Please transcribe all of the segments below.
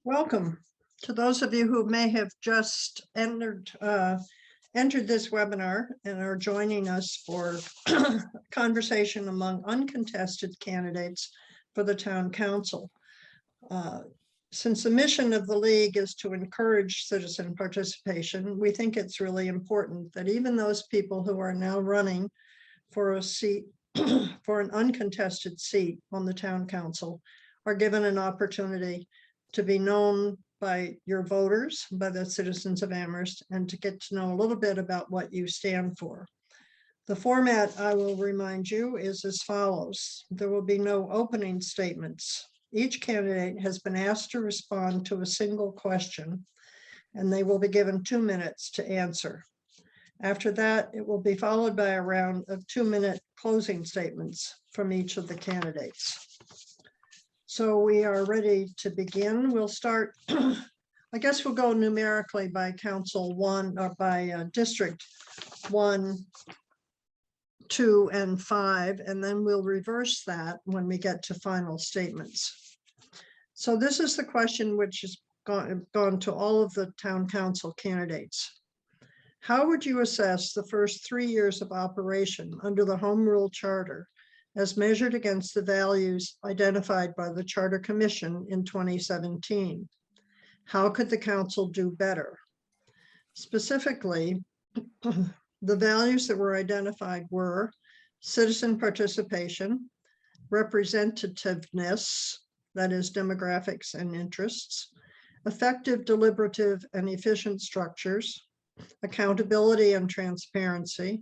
Welcome. To those of you who may have just entered this webinar and are joining us for a conversation among uncontested candidates for the town council. Since the mission of the League is to encourage citizen participation, we think it's really important that even those people who are now running for a seat, for an uncontested seat on the town council, are given an opportunity to be known by your voters, by the citizens of Amherst, and to get to know a little bit about what you stand for. The format, I will remind you, is as follows. There will be no opening statements. Each candidate has been asked to respond to a single question, and they will be given 2 minutes to answer. After that, it will be followed by a round of 2-minute closing statements from each of the candidates. So we are ready to begin. We'll start, I guess we'll go numerically by council 1 or by district 1, 2, and 5, and then we'll reverse that when we get to final statements. So this is the question which has gone to all of the town council candidates. How would you assess the first 3 years of operation under the Home Rule Charter as measured against the values identified by the Charter Commission in 2017? How could the council do better? Specifically, the values that were identified were citizen participation, representativeness, that is demographics and interests, effective, deliberative, and efficient structures, accountability and transparency,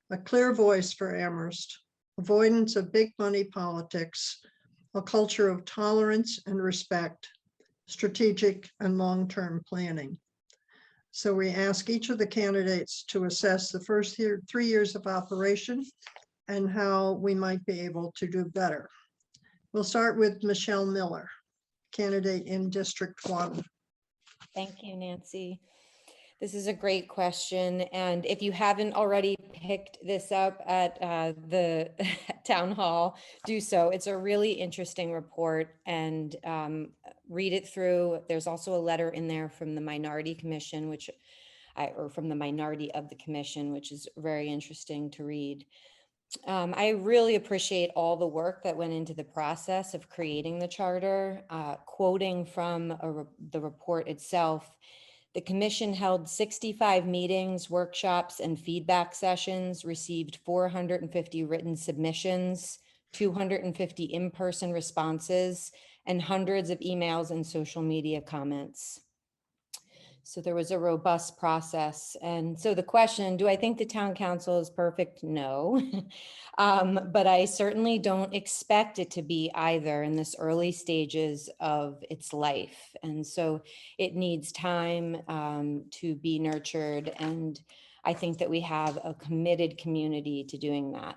a clear voice for Amherst, avoidance of big money politics, a culture of tolerance and respect, strategic and long-term planning. So we ask each of the candidates to assess the first 3 years of operation and how we might be able to do better. We'll start with Michelle Miller, candidate in District 1. Thank you, Nancy. This is a great question. And if you haven't already picked this up at the town hall, do so. It's a really interesting report, and read it through. There's also a letter in there from the Minority Commission, or from the minority of the commission, which is very interesting to read. I really appreciate all the work that went into the process of creating the charter. Quoting from the report itself, the commission held 65 meetings, workshops, and feedback sessions, received 450 written submissions, 250 in-person responses, and hundreds of emails and social media comments. So there was a robust process. And so the question, do I think the town council is perfect? No, but I certainly don't expect it to be either in this early stages of its life. And so it needs time to be nurtured. And I think that we have a committed community to doing that.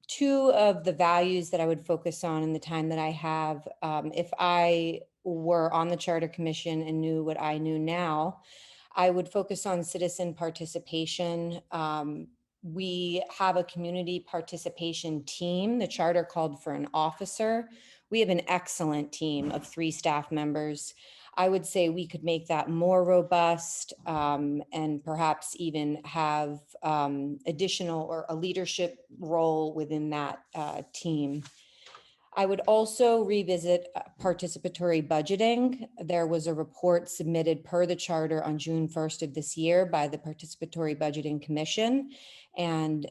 2 of the values that I would focus on in the time that I have, if I were on the Charter Commission and knew what I knew now, I would focus on citizen participation. We have a community participation team. The charter called for an officer. We have an excellent team of 3 staff members. I would say we could make that more robust and perhaps even have additional or a leadership role within that team. I would also revisit participatory budgeting. There was a report submitted per the charter on June 1st of this year by the Participatory Budgeting Commission, and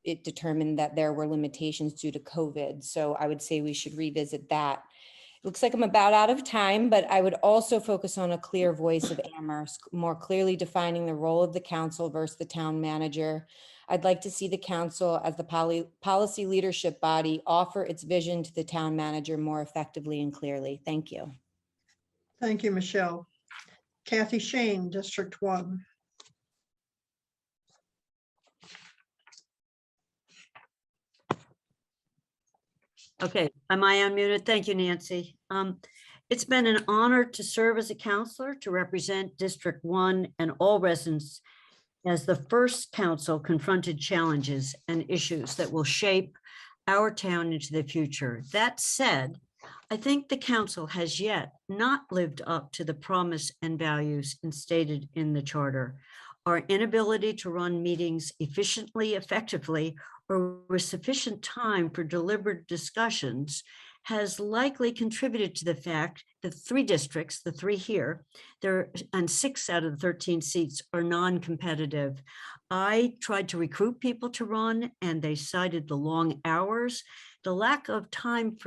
it determined that there were limitations due to COVID. So I would say we should revisit that. It looks like I'm about out of time, but I would also focus on a clear voice of Amherst, more clearly defining the role of the council versus the town manager. I'd like to see the council as the policy leadership body offer its vision to the town manager more effectively and clearly. Thank you. Thank you, Michelle. Kathy Shane, District 1. Okay, am I unmuted? Thank you, Nancy. It's been an honor to serve as a counselor to represent District 1 and all residents as the first council confronted challenges and issues that will shape our town into the future. That said, I think the council has yet not lived up to the promise and values instated in the charter. Our inability to run meetings efficiently, effectively, or with sufficient time for deliberate discussions has likely contributed to the fact that 3 districts, the 3 here, and 6 out of the 13 seats are non-competitive. I tried to recruit people to run, and they cited the long hours, the lack of time,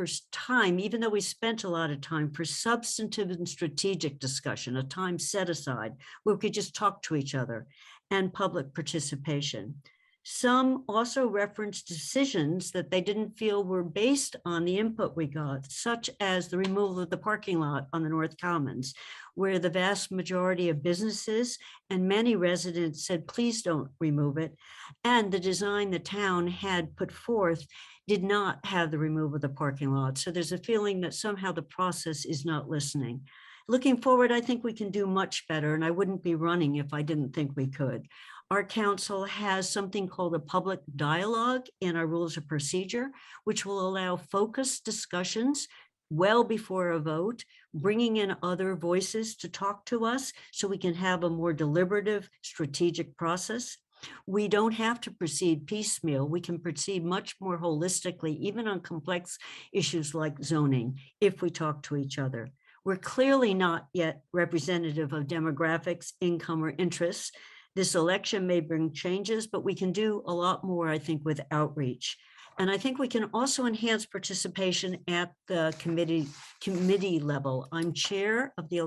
even though we spent a lot of time for substantive and strategic discussion, a time set aside where we could just talk to each other, and public participation. Some also referenced decisions that they didn't feel were based on the input we got, such as the removal of the parking lot on the North Commons, where the vast majority of businesses and many residents said, please don't remove it. And the design the town had put forth did not have the removal of the parking lot. So there's a feeling that somehow the process is not listening. Looking forward, I think we can do much better, and I wouldn't be running if I didn't think we could. Our council has something called a public dialogue in our rules of procedure, which will allow focused discussions well before a vote, bringing in other voices to talk to us so we can have a more deliberative, strategic process. We don't have to proceed piecemeal. We can proceed much more holistically, even on complex issues like zoning, if we talk to each other. We're clearly not yet representative of demographics, income, or interests. This election may bring changes, but we can do a lot more, I think, with outreach. And I think we can also enhance participation at the committee level. I'm chair of the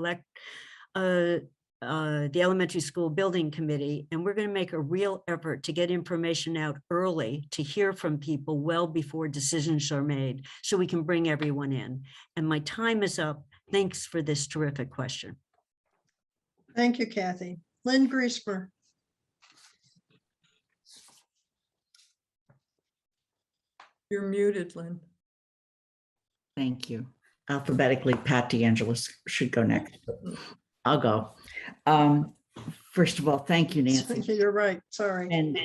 elementary school building committee, and we're going to make a real effort to get information out early, to hear from people well before decisions are made, so we can bring everyone in. And my time is up. Thanks for this terrific question. Thank you, Kathy. Lynn Griesmer. You're muted, Lynn. Thank you. Alphabetically, Pat DeAngelis should go next. I'll go. First of all, thank you, Nancy. You're right, sorry. And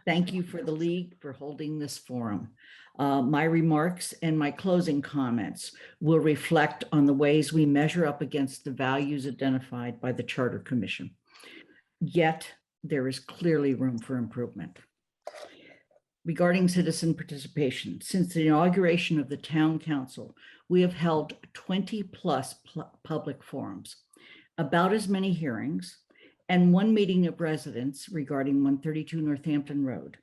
thank you for the league for holding this forum. My remarks and my closing comments will reflect on the ways we measure up against the values identified by the Charter Commission. Yet there is clearly room for improvement. Regarding citizen participation, since the inauguration of the town council, we have held 20 plus public forums, about as many hearings, and 1 meeting of residents regarding 132 Northampton Road.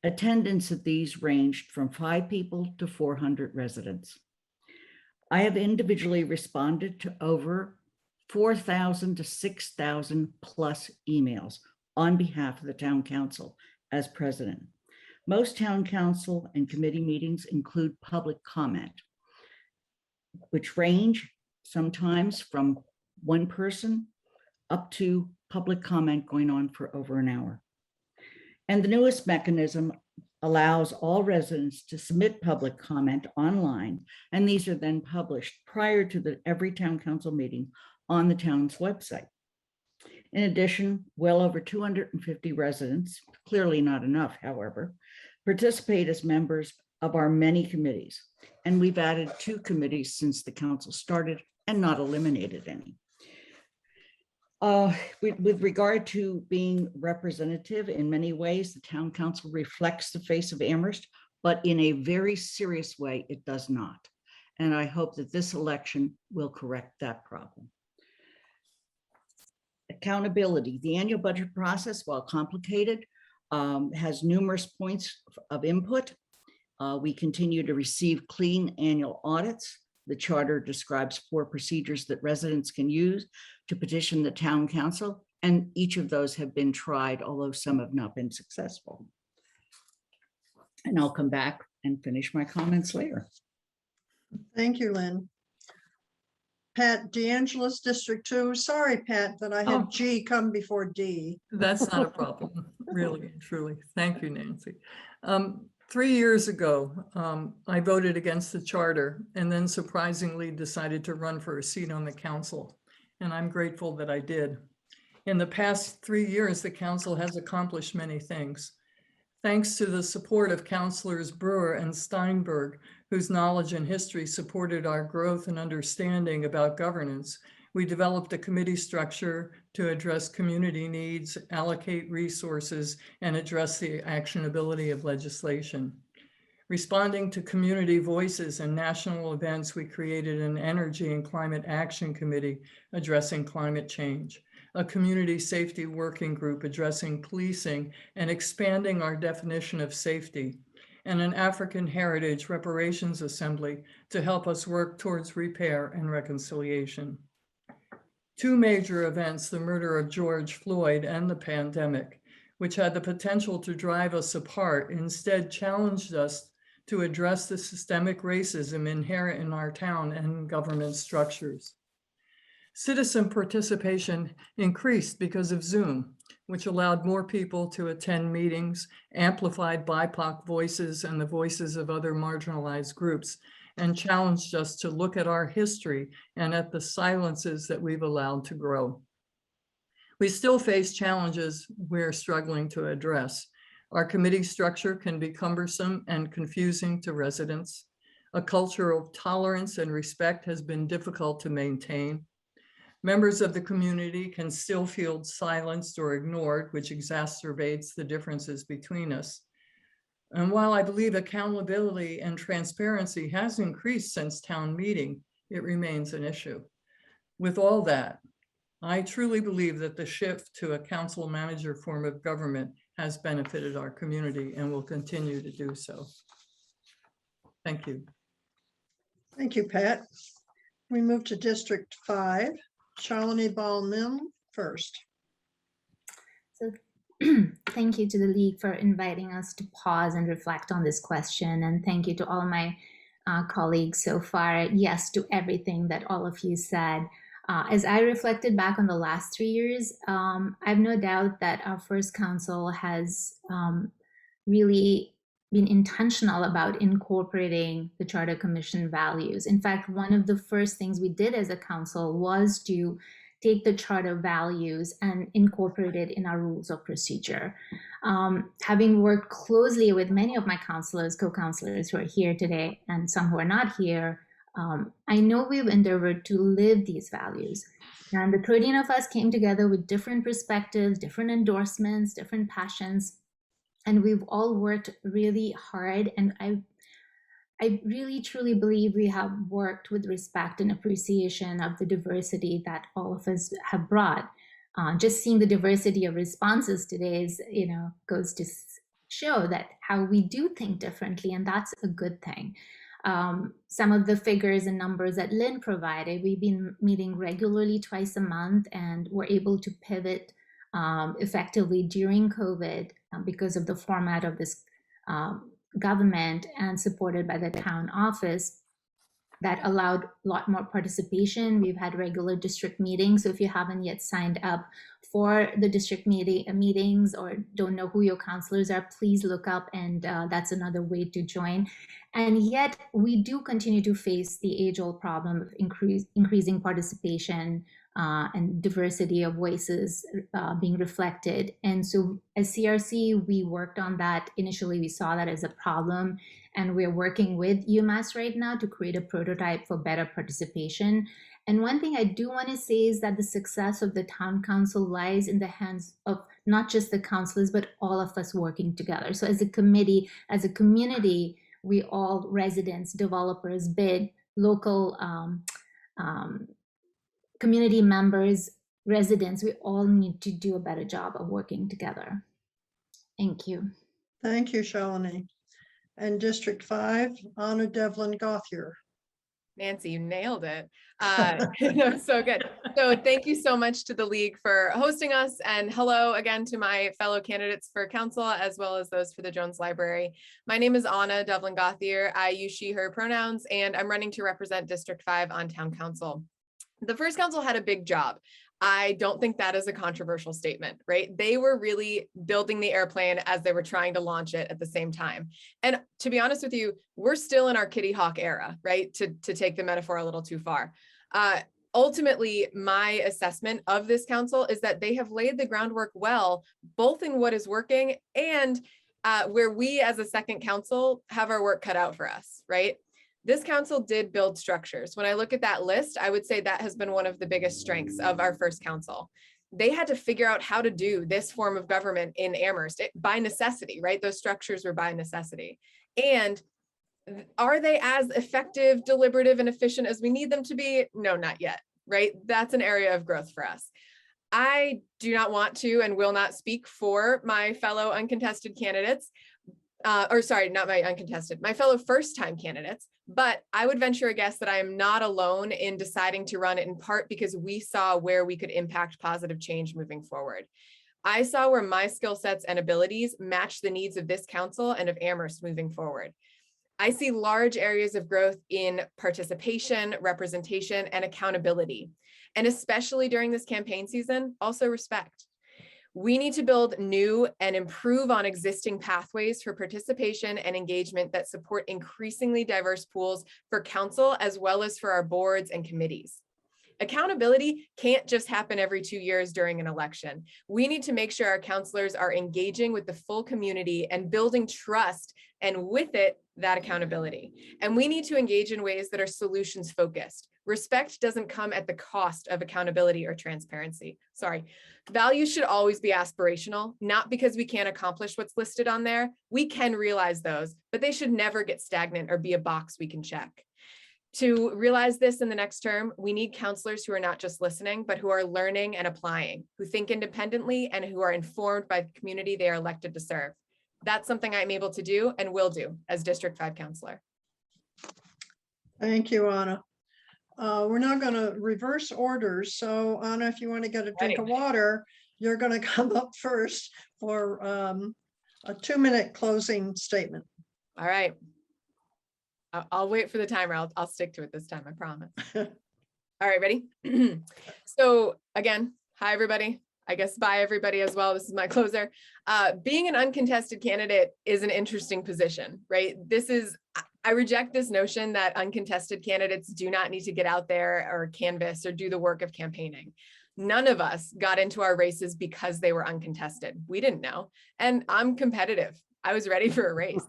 Attendance at these ranged from 5 people to 400 residents. I have individually responded to over 4,000 to 6,000 plus emails on behalf of the town council as president. Most town council and committee meetings include public comment, which range sometimes from 1 person up to public comment going on for over an hour. And the newest mechanism allows all residents to submit public comment online, and these are then published prior to every town council meeting on the town's website. In addition, well over 250 residents, clearly not enough, however, participate as members of our many committees. And we've added 2 committees since the council started and not eliminated any. With regard to being representative, in many ways, the town council reflects the face of Amherst, but in a very serious way, it does not. And I hope that this election will correct that problem. Accountability. The annual budget process, while complicated, has numerous points of input. We continue to receive clean annual audits. The charter describes 4 procedures that residents can use to petition the town council, and each of those have been tried, although some have not been successful. And I'll come back and finish my comments later. Thank you, Lynn. Pat DeAngelis, District 2. Sorry, Pat, that I had Oh. G come before D. That's not a problem, really and truly. Thank you, Nancy. 3 years ago, I voted against the charter and then surprisingly decided to run for a seat on the council. And I'm grateful that I did. In the past 3 years, the council has accomplished many things. Thanks to the support of Councilors Brewer and Steinberg, whose knowledge and history supported our growth and understanding about governance, we developed a committee structure to address community needs, allocate resources, and address the actionability of legislation. Responding to community voices and national events, we created an Energy and Climate Action Committee addressing climate change, a community safety working group addressing policing and expanding our definition of safety, and an African Heritage Reparations Assembly to help us work towards repair and reconciliation. Two major events, the murder of George Floyd and the pandemic, which had the potential to drive us apart, instead challenged us to address the systemic racism inherent in our town and government structures. Citizen participation increased because of Zoom, which allowed more people to attend meetings, amplified BIPOC voices and the voices of other marginalized groups, and challenged us to look at our history and at the silences that we've allowed to grow. We still face challenges we're struggling to address. Our committee structure can be cumbersome and confusing to residents. A culture of tolerance and respect has been difficult to maintain. Members of the community can still feel silenced or ignored, which exacerbates the differences between us. And while I believe accountability and transparency has increased since town meeting, it remains an issue. With all that, I truly believe that the shift to a council manager form of government has benefited our community and will continue to do so. Thank you. Thank you, Pat. We move to District 5. Shalini Bal-Nim first. So thank you to the League for inviting us to pause and reflect on this question. And thank you to all my colleagues so far. Yes, to everything that all of you said. As I reflected back on the last 3 years, I have no doubt that our first council has really been intentional about incorporating the Charter Commission values. In fact, one of the first things we did as a council was to take the charter values and incorporate it in our rules of procedure. Having worked closely with many of my counselors, co-counselors who are here today and some who are not here, I know we've endeavored to live these values. And the 13 of us came together with different perspectives, different endorsements, different passions, and we've all worked really hard. And I really truly believe we have worked with respect and appreciation of the diversity that all of us have brought. Just seeing the diversity of responses today is, goes to show that how we do think differently, and that's a good thing. Some of the figures and numbers that Lynn provided, we've been meeting regularly twice a month, and we're able to pivot effectively during COVID because of the format of this government and supported by the town office that allowed a lot more participation. We've had regular district meetings. So if you haven't yet signed up for the district meetings or don't know who your counselors are, please look up, and that's another way to join. And yet we do continue to face the age-old problem of increasing participation and diversity of voices being reflected. And so as CRC, we worked on that. Initially, we saw that as a problem, and we're working with UMass right now to create a prototype for better participation. And one thing I do want to say is that the success of the town council lies in the hands of not just the councilors, but all of us working together. So as a committee, as a community, we all, residents, developers, bid, local community members, residents, we all need to do a better job of working together. Thank you. Thank you, Shalini. And District 5, Anna Devlin Gothier. Nancy, you nailed it. That was so good. So thank you so much to the League for hosting us, and hello again to my fellow candidates for council, as well as those for the Jones Library. My name is Anna Devlin Gothier. I use she, her pronouns, and I'm running to represent District 5 on town council. The first council had a big job. I don't think that is a controversial statement, right? They were really building the airplane as they were trying to launch it at the same time. And to be honest with you, we're still in our Kitty Hawk era, right? To take the metaphor a little too far. Ultimately, my assessment of this council is that they have laid the groundwork well, both in what is working and where we as a second council have our work cut out for us, right? This council did build structures. When I look at that list, I would say that has been one of the biggest strengths of our first council. They had to figure out how to do this form of government in Amherst by necessity, right? Those structures were by necessity. And are they as effective, deliberative, and efficient as we need them to be? No, not yet, right? That's an area of growth for us. I do not want to and will not speak for my fellow uncontested candidates, or sorry, not my uncontested, my fellow first-time candidates, but I would venture a guess that I am not alone in deciding to run it, in part because we saw where we could impact positive change moving forward. I saw where my skill sets and abilities match the needs of this council and of Amherst moving forward. I see large areas of growth in participation, representation, and accountability. And especially during this campaign season, also respect. We need to build new and improve on existing pathways for participation and engagement that support increasingly diverse pools for council as well as for our boards and committees. Accountability can't just happen every 2 years during an election. We need to make sure our counselors are engaging with the full community and building trust, and with it, that accountability. And we need to engage in ways that are solutions focused. Respect doesn't come at the cost of accountability or transparency. Sorry. Values should always be aspirational, not because we can't accomplish what's listed on there. We can realize those, but they should never get stagnant or be a box we can check. To realize this in the next term, we need counselors who are not just listening, but who are learning and applying, who think independently, and who are informed by the community they are elected to serve. That's something I'm able to do and will do as District 5 counselor. Thank you, Anna. We're now going to reverse orders. So Anna, if you want to get a drink of water, you're going to come up first for a 2-minute closing statement. All right. I'll wait for the timer. I'll stick to it this time, I promise. All right, ready? So again, hi, everybody. I guess bye, everybody, as well. This is my closer. Being an uncontested candidate is an interesting position, right? I reject this notion that uncontested candidates do not need to get out there or canvass or do the work of campaigning. None of us got into our races because they were uncontested. We didn't know. And I'm competitive. I was ready for a race.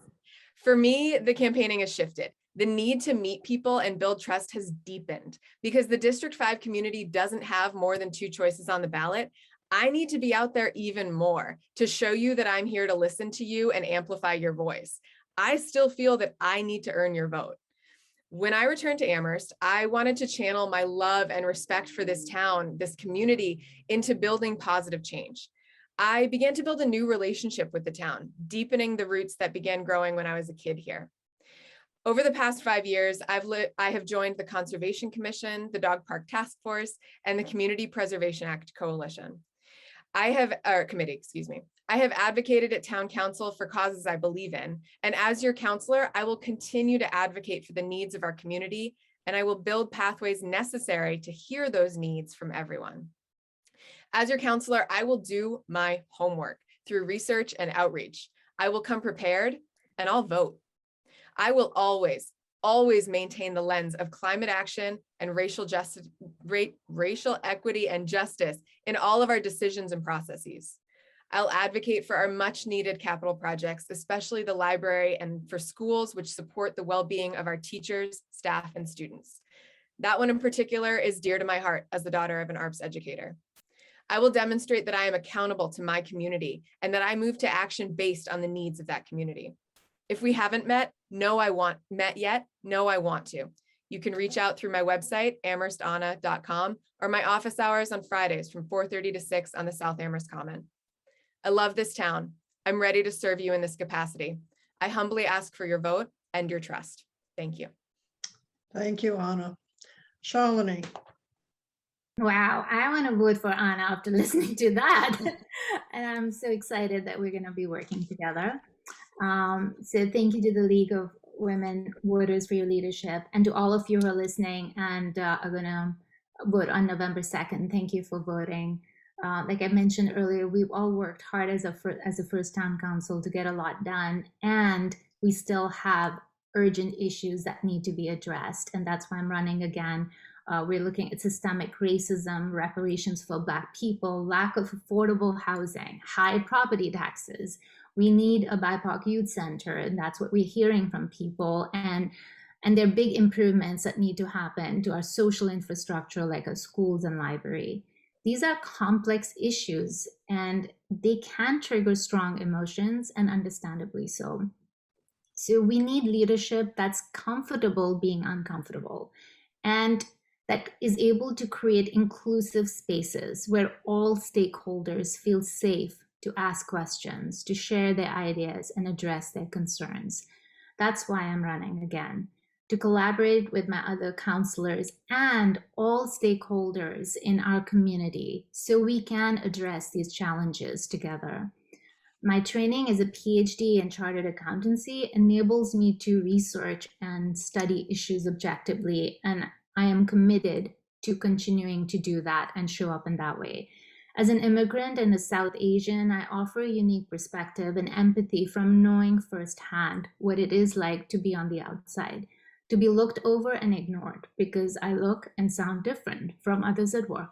For me, the campaigning has shifted. The need to meet people and build trust has deepened because the District 5 community doesn't have more than 2 choices on the ballot. I need to be out there even more to show you that I'm here to listen to you and amplify your voice. I still feel that I need to earn your vote. When I returned to Amherst, I wanted to channel my love and respect for this town, this community, into building positive change. I began to build a new relationship with the town, deepening the roots that began growing when I was a kid here. Over the past 5 years, I have joined the Conservation Commission, the Dog Park Task Force, and the Community Preservation Act Coalition. I have advocated at town council for causes I believe in. And as your counselor, I will continue to advocate for the needs of our community, and I will build pathways necessary to hear those needs from everyone. As your counselor, I will do my homework through research and outreach. I will come prepared and I'll vote. I will always maintain the lens of climate action and racial equity and justice in all of our decisions and processes. I'll advocate for our much needed capital projects, especially the library and for schools which support the well-being of our teachers, staff, and students. That one in particular is dear to my heart as the daughter of an ARPS educator. I will demonstrate that I am accountable to my community and that I move to action based on the needs of that community. If we haven't met yet, I want to. You can reach out through my website, amherstanna.com, or my office hours on Fridays from 4:30 to 6 on the South Amherst Common. I love this town. I'm ready to serve you in this capacity. I humbly ask for your vote and your trust. Thank you. Thank you, Anna. Shalini. Wow, I want to vote for Anna after listening to that. And I'm so excited that we're going to be working together. So thank you to the League of Women Voters for your leadership, and to all of you who are listening and are going to vote on November 2nd. Thank you for voting. Like I mentioned earlier, we've all worked hard as a first town council to get a lot done, and we still have urgent issues that need to be addressed. And that's why I'm running again We're looking at systemic racism, reparations for Black people, lack of affordable housing, high property taxes. We need a BIPOC youth center, and that's what we're hearing from people. And there are big improvements that need to happen to our social infrastructure, like our schools and library. These are complex issues, and they can trigger strong emotions, and understandably so. So we need leadership that's comfortable being uncomfortable, and that is able to create inclusive spaces where all stakeholders feel safe to ask questions, to share their ideas, and address their concerns. That's why I'm running again, to collaborate with my other counselors and all stakeholders in our community so we can address these challenges together. My training as a PhD in chartered accountancy enables me to research and study issues objectively, and I am committed to continuing to do that and show up in that way. As an immigrant and a South Asian, I offer a unique perspective and empathy from knowing firsthand what it is like to be on the outside, to be looked over and ignored because I look and sound different from others at work.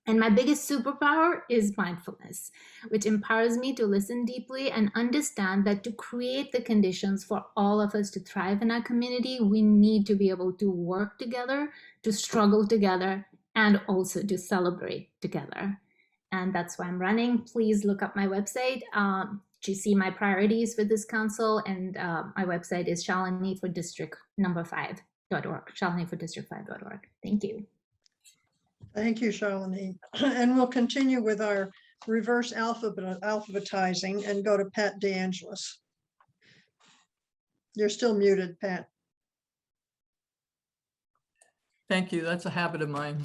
And my biggest superpower is mindfulness, which empowers me to listen deeply and understand that to create the conditions for all of us to thrive in our community, we need to be able to work together, to struggle together, and also to celebrate together. And that's why I'm running. Please look up my website to see my priorities for this council. And my website is shalini4district5.org, shalini4district5.org. Thank you. Thank you, Shalini. And we'll continue with our reverse alphabetizing and go to Pat DeAngelis. You're still muted, Pat. Thank you. That's a habit of mine.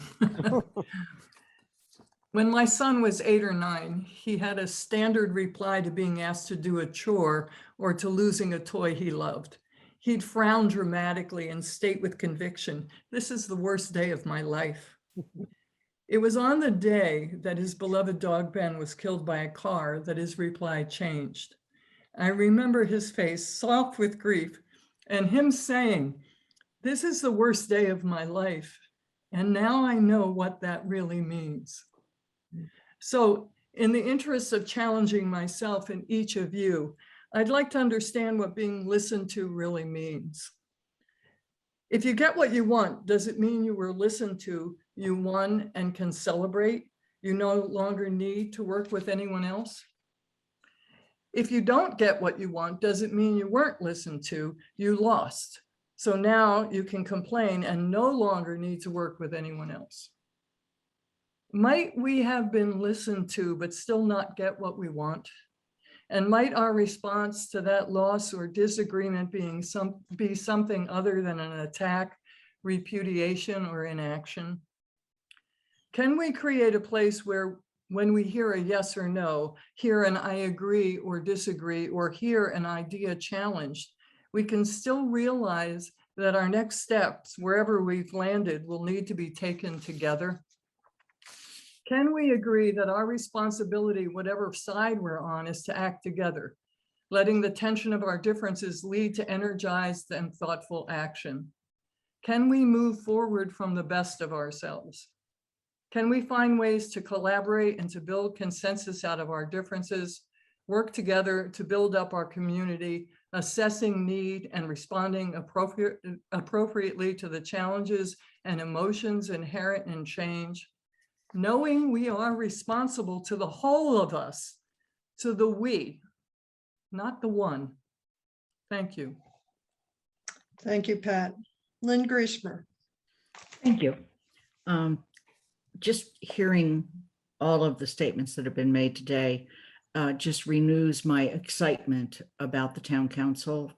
When my son was 8 or 9, he had a standard reply to being asked to do a chore or to losing a toy he loved. He'd frown dramatically and state with conviction, "This is the worst day of my life." It was on the day that his beloved dog Ben was killed by a car that his reply changed. I remember his face soft with grief and him saying, "This is the worst day of my life. And now I know what that really means." So in the interest of challenging myself and each of you, I'd like to understand what being listened to really means. If you get what you want, does it mean you were listened to, you won and can celebrate? You no longer need to work with anyone else? If you don't get what you want, does it mean you weren't listened to, you lost? So now you can complain and no longer need to work with anyone else. Might we have been listened to, but still not get what we want? And might our response to that loss or disagreement be something other than an attack, repudiation, or inaction? Can we create a place where when we hear a yes or no, hear an I agree or disagree, or hear an idea challenged, we can still realize that our next steps, wherever we've landed, will need to be taken together? Can we agree that our responsibility, whatever side we're on, is to act together, letting the tension of our differences lead to energized and thoughtful action? Can we move forward from the best of ourselves? Can we find ways to collaborate and to build consensus out of our differences, work together to build up our community, assessing need and responding appropriately to the challenges and emotions inherent in change? Knowing we are responsible to the whole of us, to the we, not the one. Thank you. Thank you, Pat. Lynn Griesmer. Thank you. Just hearing all of the statements that have been made today just renews my excitement about the town council.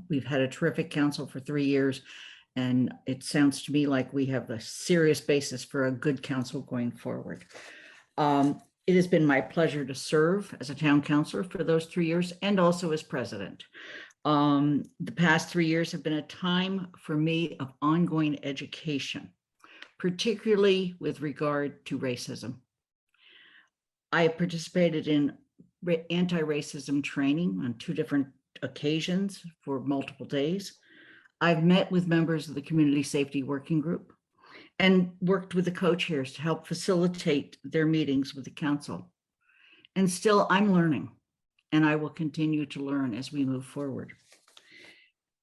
We've had a terrific council for 3 years, and it sounds to me like we have a serious basis for a good council going forward. It has been my pleasure to serve as a town councilor for those 3 years and also as president. The past 3 years have been a time for me of ongoing education, particularly with regard to racism. I have participated in anti-racism training on 2 different occasions for multiple days. I've met with members of the Community Safety Working Group. and worked with the co-chairs to help facilitate their meetings with the council. And still, I'm learning, and I will continue to learn as we move forward.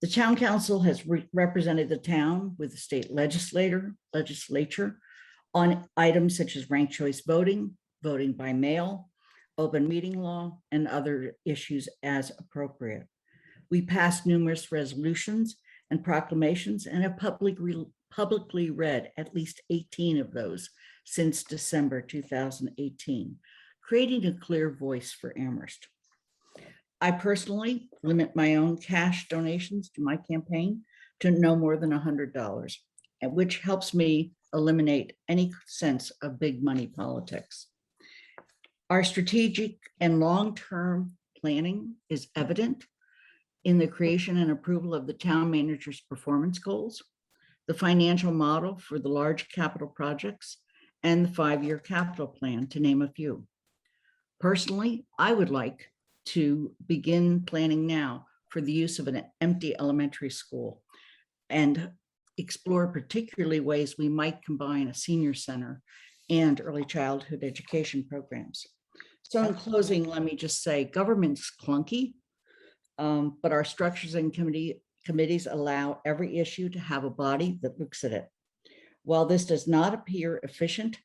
The town council has represented the town with the state legislature on items such as ranked choice voting, voting by mail, open meeting law, and other issues as appropriate. We passed numerous resolutions and proclamations and have publicly read at least 18 of those since December 2018, creating a clear voice for Amherst. I personally limit my own cash donations to my campaign to no more than $100, which helps me eliminate any sense of big money politics. Our strategic and long-term planning is evident in the creation and approval of the town manager's performance goals, the financial model for the large capital projects, and the 5-year capital plan, to name a few. Personally, I would like to begin planning now for the use of an empty elementary school and explore particularly ways we might combine a senior center and early childhood education programs. So in closing, let me just say government's clunky, but our structures and committees allow every issue to have a body that looks at it. While this does not appear efficient,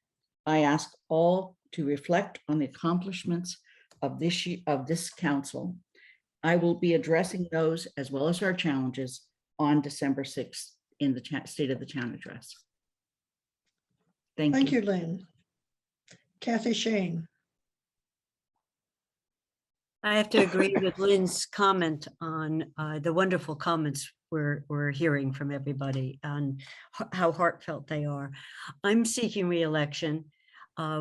I ask all to reflect on the accomplishments of this council. I will be addressing those as well as our challenges on December 6th in the State of the Town address. Thank you, Lynn. Kathy Shane. I have to agree with Lynn's comment on the wonderful comments we're hearing from everybody and how heartfelt they are. I'm seeking re-election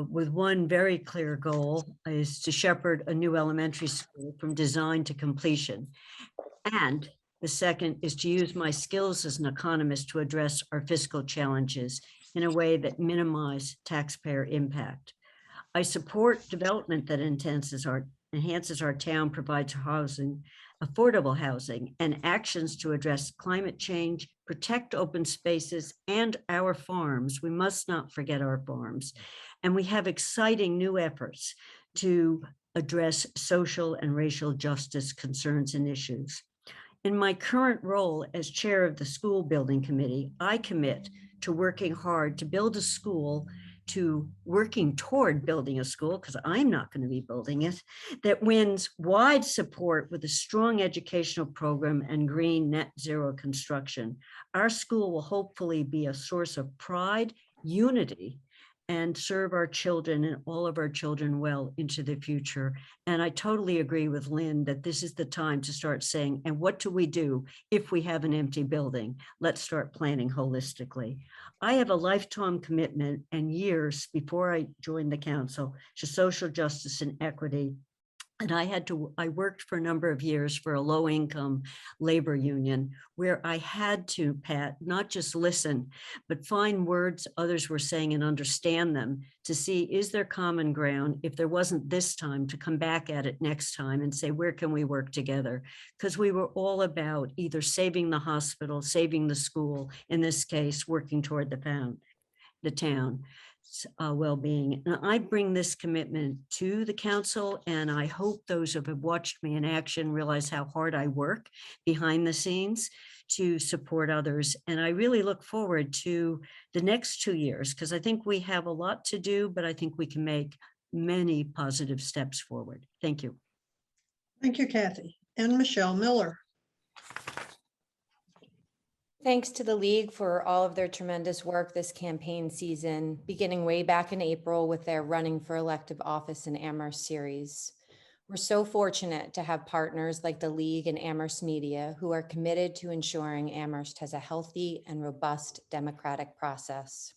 with one very clear goal is to shepherd a new elementary school from design to completion. And the second is to use my skills as an economist to address our fiscal challenges in a way that minimize taxpayer impact. I support development that enhances our town, provides housing, affordable housing, and actions to address climate change, protect open spaces, and our farms. We must not forget our farms. And we have exciting new efforts to address social and racial justice concerns and issues. In my current role as chair of the school building committee, I commit to working hard to build a school, to working toward building a school, because I'm not going to be building it, that wins wide support with a strong educational program and green net zero construction. Our school will hopefully be a source of pride, unity, and serve our children and all of our children well into the future. And I totally agree with Lynn that this is the time to start saying, and what do we do if we have an empty building? Let's start planning holistically. I have a lifetime commitment and years before I joined the council to social justice and equity. And I worked for a number of years for a low-income labor union where I had to, Pat, not just listen, but find words others were saying and understand them to see, is there common ground? If there wasn't this time, to come back at it next time and say, where can we work together? Because we were all about either saving the hospital, saving the school, in this case, working toward the town. Well-being. And I bring this commitment to the council, and I hope those who have watched me in action realize how hard I work behind the scenes to support others. And I really look forward to the next 2 years, because I think we have a lot to do, but I think we can make many positive steps forward. Thank you. Thank you, Kathy. And Michelle Miller. Thanks to the League for all of their tremendous work this campaign season, beginning way back in April with their Running for Elective Office in Amherst series. We're so fortunate to have partners like the League and Amherst Media who are committed to ensuring Amherst has a healthy and robust democratic process.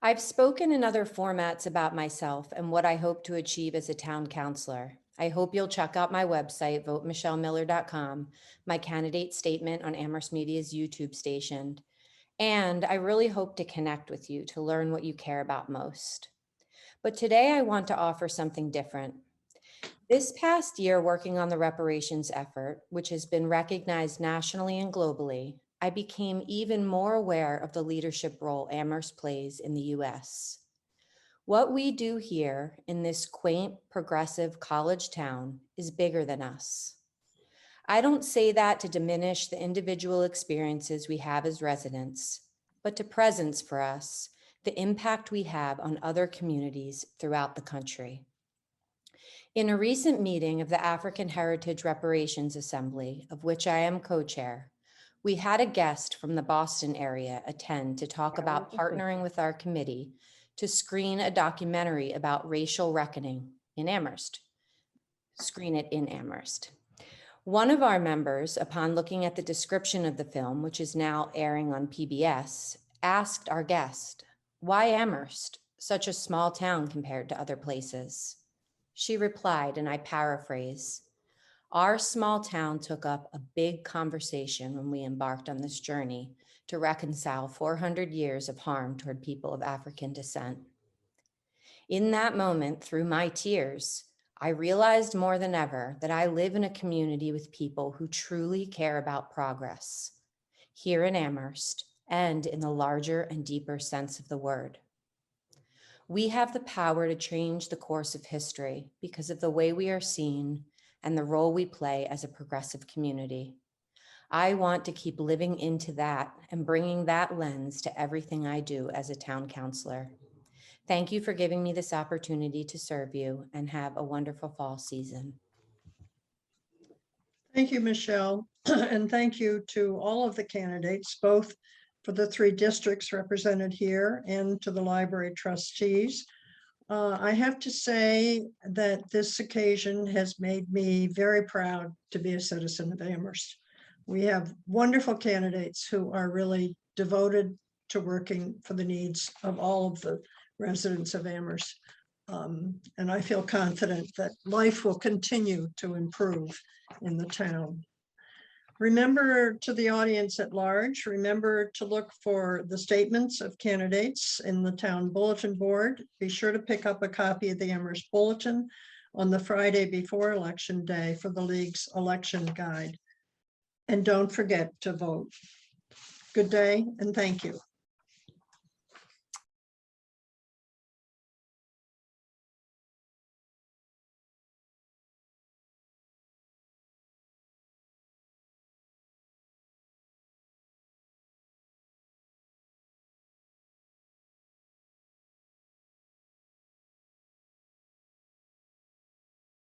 I've spoken in other formats about myself and what I hope to achieve as a town councilor. I hope you'll check out my website, votemichellmiller.com, my candidate statement on Amherst Media's YouTube station, and I really hope to connect with you to learn what you care about most. But today I want to offer something different. This past year working on the reparations effort, which has been recognized nationally and globally, I became even more aware of the leadership role Amherst plays in the US. What we do here in this quaint, progressive college town is bigger than us. I don't say that to diminish the individual experiences we have as residents, but to presence for us the impact we have on other communities throughout the country. In a recent meeting of the African Heritage Reparations Assembly, of which I am co-chair, we had a guest from the Boston area attend to talk about partnering with our committee to screen a documentary about racial reckoning in Amherst. Screen it in Amherst. One of our members, upon looking at the description of the film, which is now airing on PBS, asked our guest, "Why Amherst, such a small town compared to other places?" She replied, and I paraphrase, "Our small town took up a big conversation when we embarked on this journey to reconcile 400 years of harm toward people of African descent." In that moment, through my tears, I realized more than ever that I live in a community with people who truly care about progress, here in Amherst and in the larger and deeper sense of the word. We have the power to change the course of history because of the way we are seen and the role we play as a progressive community. I want to keep living into that and bringing that lens to everything I do as a town councilor. Thank you for giving me this opportunity to serve you, and have a wonderful fall season. Thank you, Michelle, and thank you to all of the candidates, both for the 3 districts represented here and to the library trustees. I have to say that this occasion has made me very proud to be a citizen of Amherst. We have wonderful candidates who are really devoted to working for the needs of all of the residents of Amherst. And I feel confident that life will continue to improve in the town. Remember, to the audience at large, remember to look for the statements of candidates in the town bulletin board. Be sure to pick up a copy of the Amherst Bulletin on the Friday before Election Day for the League's election guide. And don't forget to vote. Good day, and thank you.